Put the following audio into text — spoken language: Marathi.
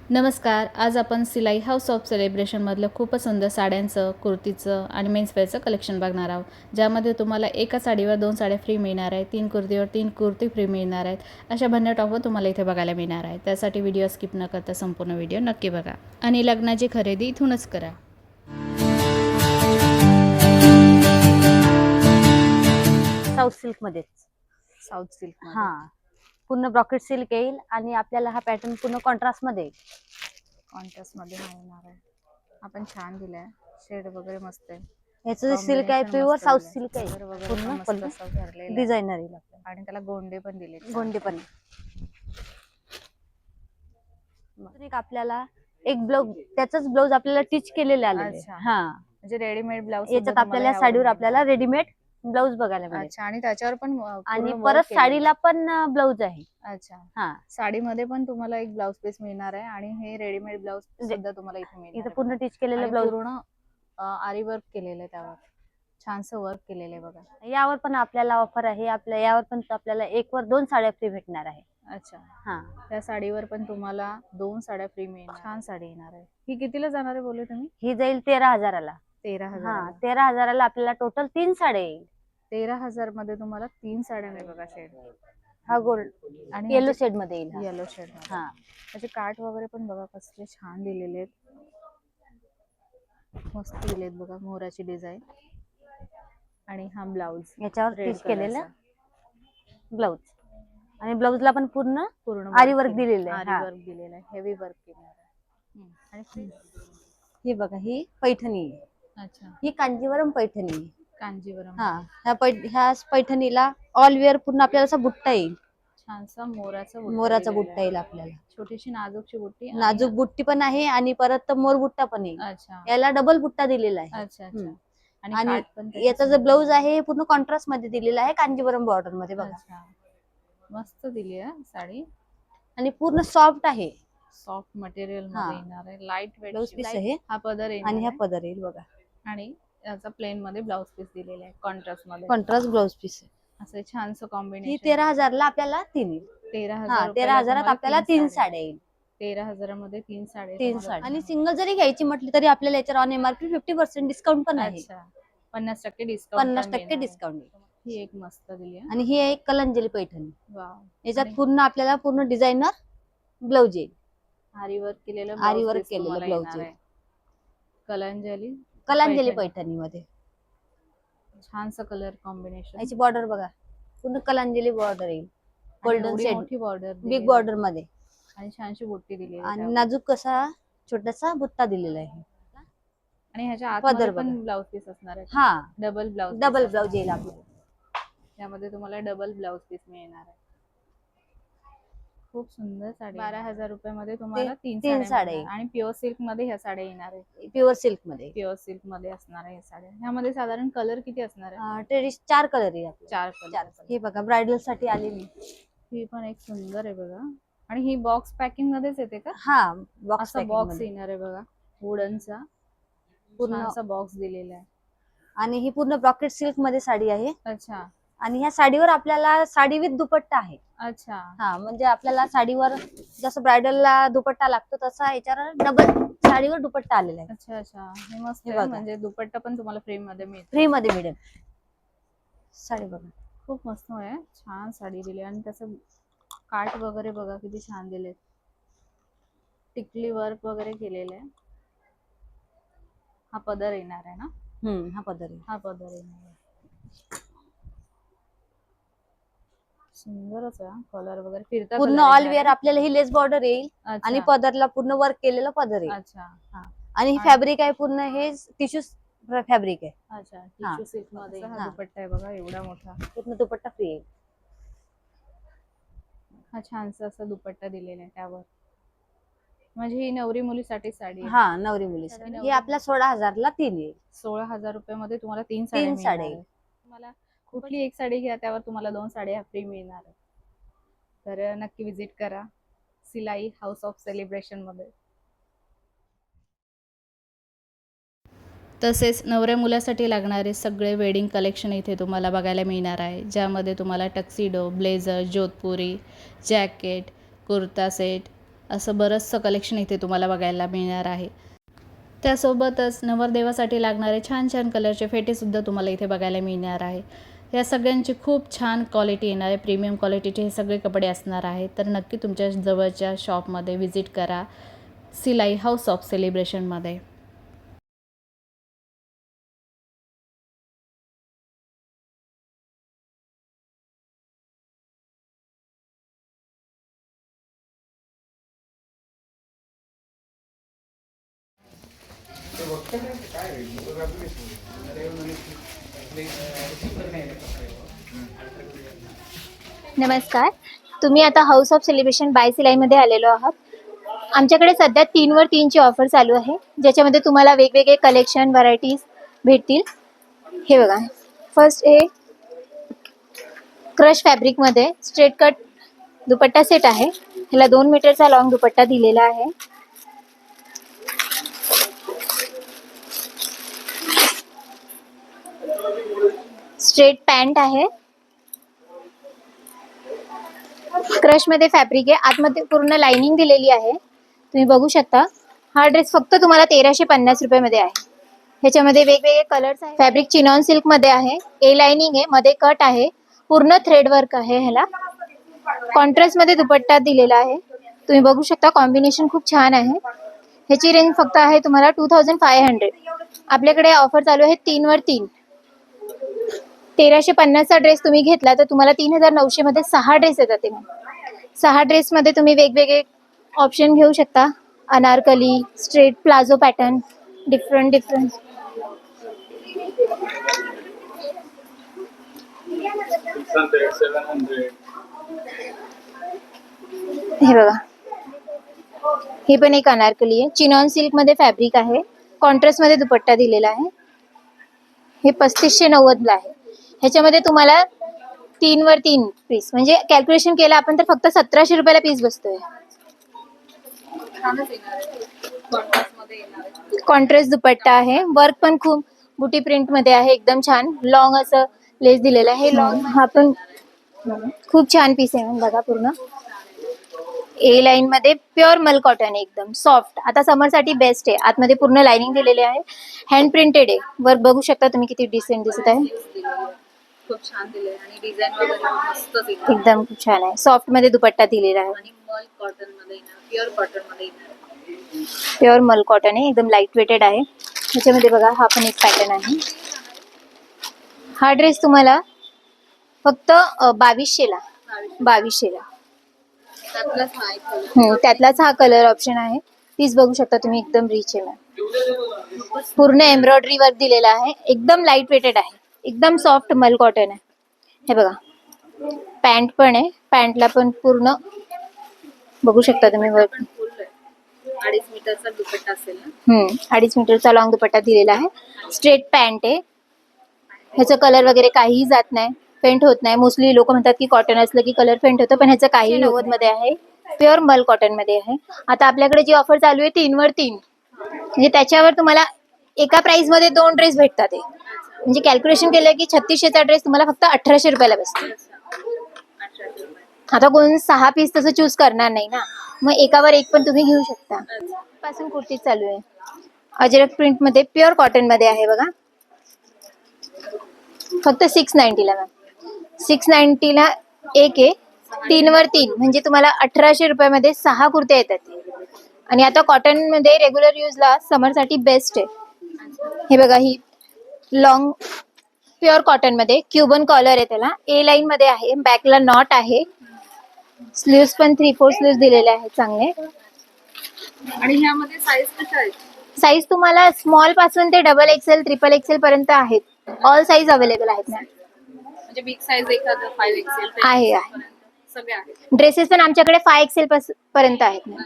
नमस्कार. आज आपण सिलाई हाऊस ऑफ सेलिब्रेशनमधलं खूपच सुंदर साड्यांचं, कुर्तीचं आणि मेन्सवेअरचं कलेक्शन बघणार आहोत. ज्यामध्ये तुम्हाला एका साडीवर 2 साड्या फ्री मिळणार आहेत, 3 कुर्तीवर 3 कुर्ती फ्री मिळणार आहेत. अशा भन्नाट ऑफर तुम्हाला इथे बघायला मिळणार आहे. त्यासाठी व्हिडिओ स्किप न करता संपूर्ण व्हिडिओ नक्की बघा आणि लग्नाची खरेदी इथूनच करा. साऊथ सिल्क मध्येच साऊथ सिल्क हा पूर्ण ब्रॉकेट सिल्क येईल आणि आपल्याला हा पॅटर्न पूर्ण कॉन्ट्रास्ट मध्ये येईल. कॉन्ट्रास्टमध्ये येणार आहे. आपण छान दिलाय, शेड वगैरे मस्त आहे. याचं जे सिल्क आहे प्युअर साऊथ सिल्क आहे, पूर्ण पूर्ण डिझायनर येईल आणि त्याला गोंडे पण दिले. गोंडे पण आपल्याला एक ब्लाउज त्याचाच ब्लाउज आपल्याला टिच केलेले आले. हा म्हणजे रेडीमेड ब्लाउज याच्यात आपल्याला साडीवर आपल्याला रेडीमेड ब्लाउज बघायला मिळेल. अच्छा, आणि त्याच्यावर पण आणि परत साडीला पण ब्लाउज आहे. अच्छा, हा साडीमध्ये पण तुम्हाला एक ब्लाउज पीस मिळणार आहे आणि हे रेडीमेड ब्लाउज सुद्धा तुम्हाला इथे मिळणार. इथे पूर्ण टिच केलेलं ब्लाउज, पूर्ण आरी वर्क केलेलं आहे, त्यावर छानसं वर्क केलेलं आहे बघा. यावर पण आपल्याला ऑफर आहे. आपल्या यावर पण आपल्याला 1 वर 2 साड्या फ्री भेटणार आहे. अच्छा, हा त्या साडीवर पण तुम्हाला 2 साड्या फ्री मिळणार. छान साडी येणार आहे. ही कितीला जाणार आहे बोलले तुम्ही? ही जाईल 13,000ला. 13,000. हा 13,000ला आपल्याला टोटल 3 साड्या येईल. 13,000 मध्ये तुम्हाला 3 साड्या नाही बघा. शेड हा गोल्ड आणि येलो शेड मध्ये येईल. Yellow shade. हा त्याचे काठ वगैरे पण बघा कसले छान दिलेले आहेत, मस्त दिलेत बघा. मोराची डिझाईन आणि हा ब्लाउज याच्यावर टिच केलेला ब्लाउज आणि ब्लाउजला पण पूर्ण आरी वर्क दिलेलं आहे. आरी वर्क दिलेलं आहे, हेवी वर्क केलेलं आहे. आणि ही बघा, ही पैठणी आहे. अच्छा, ही कांजीवरम पैठणी आहे. कांजीवरम. हा ह्या पैठणीला ऑल वेअर पूर्ण आपल्याला असा बुट्टा येईल. छानसा मोराचा बुट्टा येईल आपल्याला. छोटीशी नाजूकची बुट्टी, नाजूक बुट्टी पण आहे आणि परत मोर बुट्टा पण येईल. अच्छा, याला डबल बुट्टा दिलेला आहे. अच्छा अच्छा. आणि याचा जो ब्लाउज आहे पूर्ण कॉन्ट्रास्ट मध्ये दिलेला आहे, कांजीवरम बॉर्डर मध्ये बघा. अच्छा, मस्त दिली आहे साडी आणि पूर्ण सॉफ्ट आहे. सॉफ्ट मटेरियल मध्ये येणार आहे. लाईट वेट ब्लाउज पीस आहे. हा पदर येईल आणि हा पदर येईल बघा. आणि याचा प्लेन मध्ये ब्लाउज पीस दिलेला आहे, कॉन्ट्रास्ट मध्ये. कॉन्ट्रास्ट ब्लाउज पीस आहे. असं छानसं कॉम्बिनेशन. ही 13,000ला आपल्याला 3 येईल. 13,000 आपल्याला 3 साड्या येईल. 13,000 मध्ये 3 साड्या. 3 साड्या. आणि सिंगल जरी घ्यायची म्हटली तरी आपल्याला याच्यावर ऑन एमआरपी 50% डिस्काउंट पण आहे. अच्छा, 50% डिस्काउंट. 50% डिस्काउंट. ही एक मस्त दिली आहे. आणि ही आहे एक कलंजली पैठणी. वाव. याच्यात पूर्ण आपल्याला पूर्ण डिझायनर ब्लाउज येईल. आरी वर्क केलेलं ब्लाउज येईल. कलांजली पैठणी मध्ये छानसा कलर कॉम्बिनेशन. याची बॉर्डर बघा, पूर्ण कलांजली बॉर्डर येईल. गोल्डन शेड, मोठी बॉर्डर, बिग बॉर्डर मध्ये आणि छानशी बुट्टी दिली आहे आणि नाजूक कसा छोटासा बुट्टा दिलेला आहे. आणि ह्याच्या आतमध्ये पण ब्लाउज पीस असणार आहे. हा, डबल ब्लाउज येईल आपल्याला. त्यामध्ये तुम्हाला डबल ब्लाउज पीस मिळणार आहे. खूप सुंदर साडी. 12,000 रुपयामध्ये तुम्हाला 3 साड्या. आणि प्युअर सिल्क मध्ये ह्या साड्या येणार आहे. प्युअर सिल्क मध्ये असणार आहे साड्या. ह्यामध्ये साधारण कलर किती असणार आहे? 4 कलर आहे. 4 कलर. हे बघा, ब्रायडल साठी आलेली ही पण एक सुंदर आहे बघा. आणि ही बॉक्स पॅकिंग मध्येच येते का? हा, बॉक्स येणार आहे बघा, वुडनचा पूर्ण बॉक्स दिलेला आहे. आणि ही पूर्ण ब्रॉकेट सिल्क मध्ये साडी आहे. अच्छा, आणि ह्या साडीवर आपल्याला साडी विथ दुपट्टा आहे. अच्छा. हा, म्हणजे आपल्याला साडीवर जसं ब्रायडलला दुपट्टा लागतो तसा याच्यावर डबल साडीवर दुपट्टा आलेला आहे. अच्छा अच्छा, हे मस्त आहे. म्हणजे दुपट्टा पण तुम्हाला फ्री मध्ये मिळेल. साडी बघा, खूप मस्त आहे. छान साडी दिली आणि त्याचं काठ वगैरे बघा किती छान दिले. टिकली वर्क वगैरे केलेलं आहे. हा पदर येणार आहे ना? हा पदर येणार आहे. सुंदरच आहे. कलर वगैरे फिरता पूर्ण ऑल वेअर आपल्याला ही लेस बॉर्डर येईल. आणि पदरला पूर्ण वर्क केलेलं पदर येईल. अच्छा. आणि ही फॅब्रिक आहे पूर्ण, हे टिश्यू फॅब्रिक आहे. अच्छा, टिश्यू सिल्क मध्ये हा दुपट्टा आहे बघा, एवढा मोठा. पूर्ण दुपट्टा फ्री येईल. हा छानसा असा दुपट्टा दिलेला आहे त्यावर. म्हणजे ही नवरी मुलीसाठी साडी आहे. हा, नवरी मुलीसाठी. ही आपल्या 16,000ला 3 येईल. 16,000 रुपयामध्ये तुम्हाला 3 साड्या येईल. तुम्हाला कुठली एक साडी घ्या, त्यावर तुम्हाला 2 साड्या फ्री मिळणार. तर नक्की विजिट करा सिलाई हाऊस ऑफ सेलिब्रेशन मध्ये. तसेच नवऱ्या मुलासाठी लागणारे सगळे वेडिंग कलेक्शन इथे तुम्हाला बघायला मिळणार आहे. ज्यामध्ये तुम्हाला टक्सिडो, ब्लेझर, जोधपुरी, जॅकेट, कुर्ता सेट, असं बरंचसं कलेक्शन इथे तुम्हाला बघायला मिळणार आहे. त्यासोबतच नवरदेवासाठी लागणारे छान छान कलरचे फेटेसुद्धा तुम्हाला इथे बघायला मिळणार आहे. या सगळ्यांची खूप छान क्वालिटी येणार आहे. प्रीमियम क्वालिटीचे हे सगळे कपडे असणार आहेत. तर नक्की तुमच्या जवळच्या शॉपमध्ये व्हिजिट करा, सिलाई हाऊस ऑफ सेलिब्रेशनमध्ये. नमस्कार. तुम्ही आता हाऊस ऑफ सेलिब्रेशन बाय सिलाईमध्ये आलेलो आहात. आमच्याकडे सध्या 3वर 3ची ऑफर चालू आहे, ज्याच्यामध्ये तुम्हाला वेगवेगळे कलेक्शन व्हरायटीज भेटतील. हे बघा, फर्स्ट हे क्रश फॅब्रिकमध्ये स्ट्रेट कट दुपट्टा सेट आहे. ह्याला 2 मीटरचा लॉंग दुपट्टा दिलेला आहे. स्ट्रेट पॅन्ट आहे. क्रश मध्ये फॅब्रिक आहे, आतमध्ये पूर्ण लाइनिंग दिलेली आहे. तुम्ही बघू शकता. हा ड्रेस फक्त तुम्हाला 1350 रुपयामध्ये आहे. ह्याच्यामध्ये वेगवेगळे कलर्स आहेत. फॅब्रिक चिनॉन सिल्क मध्ये आहे. ए लाइनिंग आहे, मध्ये कट आहे, पूर्ण थ्रेड वर्क आहे. ह्याला कॉन्ट्रास्ट मध्ये दुपट्टा दिलेला आहे. तुम्ही बघू शकता, कॉम्बिनेशन खूप छान आहे. ह्याची रेंज फक्त आहे तुम्हाला 2500. आपल्याकडे ऑफर चालू आहे 3वर 3. 1350चा ड्रेस तुम्ही घेतला तर तुम्हाला 3900 मध्ये 6 ड्रेस येतात. ते 6 ड्रेसमध्ये तुम्ही वेगवेगळे ऑप्शन घेऊ शकता. Anarkali, straight palazzo pattern, different. हे बघा, हे पण एक अनारकली आहे. चिनॉन सिल्क मध्ये फॅब्रिक आहे. कॉन्ट्रास्ट मध्ये दुपट्टा दिलेला आहे. हे 3590 ला आहे. ह्याच्यामध्ये तुम्हाला 3वर 3 पीस, म्हणजे कॅल्क्युलेशन केलं आपण तर फक्त 1700 रुपयाला पीस बसतोय. कॉन्ट्रास्ट दुपट्टा आहे. वर्क पण खूप बुटी प्रिंट मध्ये आहे, एकदम छान. लॉंग असं लेस दिलेलं आहे. लॉंग हा पण खूप छान पीस आहे. बघा, पूर्ण ए लाईन मध्ये प्युअर मल कॉटन आहे, एकदम सॉफ्ट. आता समर साठी बेस्ट आहे. आतमध्ये पूर्ण लाइनिंग दिलेली आहे. हँड प्रिंटेड आहे. वर्क बघू शकता तुम्ही, किती डिसेंट दिसत आहे. खूप छान दिले आणि डिझाईन वगैरे मस्त दिले. एकदम खूप छान आहे. सॉफ्ट मध्ये दुपट्टा दिलेला आहे. आणि मल कॉटन मध्ये येणार, प्युअर कॉटन मध्ये येणार. प्युअर मल कॉटन आहे, एकदम लाईट वेटेड आहे. ह्याच्यामध्ये बघा, हा पण एक पॅटर्न आहे. हा ड्रेस तुम्हाला फक्त 2200 ला. त्यातलाच हा कलर ऑप्शन आहे. पीस बघू शकता तुम्ही, एकदम रिच आहे. पूर्ण एम्ब्रॉयडरी वर्क दिलेला आहे. एकदम लाईट वेटेड आहे, एकदम सॉफ्ट मल कॉटन आहे. हे बघा, पॅन्ट पण आहे. पॅन्टला पण पूर्ण बघू शकता तुम्ही वर्क. 2.5 मीटरचा दुपट्टा असेल ना. 2.5 मीटरचा लॉंग दुपट्टा दिलेला आहे. स्ट्रेट पॅन्ट आहे. ह्याचा कलर वगैरे काहीही जात नाही, फेंट होत नाही. मोस्टली लोक म्हणतात की कॉटन असलं की कलर फेंट होतं, पण ह्याचं काही 90 मध्ये आहे. प्युअर मल कॉटन मध्ये आहे. आता आपल्याकडे जी ऑफर चालू आहे 3वर 3, म्हणजे त्याच्यावर तुम्हाला एका प्राइस मध्ये 2 ड्रेस भेटतात. म्हणजे कॅल्क्युलेशन केलं की 3600चा ड्रेस तुम्हाला फक्त 1800 रुपयाला बसतो. आता कोण 6 पीस तसं चूज करणार नाही ना, मग एकावर एक पण तुम्ही घेऊ शकता. पासून कुर्ती चालू आहे. अजरक प्रिंट मध्ये प्युअर कॉटन मध्ये आहे. बघा, फक्त 690 ला. मॅम 690 ला एक आहे. 3वर 3 म्हणजे तुम्हाला 1800 रुपयामध्ये 6 कुर्त्या येतात. आणि आता कॉटन मध्ये रेग्युलर यूजला समर साठी बेस्ट आहे. हे बघा, ही लॉंग प्युअर कॉटन मध्ये क्युबन कॉलर आहे. त्याला ए लाईन मध्ये आहे. बॅकला नॉट आहे. स्लीव्स पण 3/4 स्लीव्स दिलेले आहेत चांगले. आणि ह्यामध्ये साईज कशा आहेत? साईज तुम्हाला स्मॉल पासून ते XXL, XXL पर्यंत आहेत. ऑल साईज अवेलेबल आहेत मॅम. म्हणजे बिग साईज एखादं 5XL आहे. सगळे आहेत. ड्रेसेस पण आमच्याकडे 5XL पर्यंत आहेत मॅम.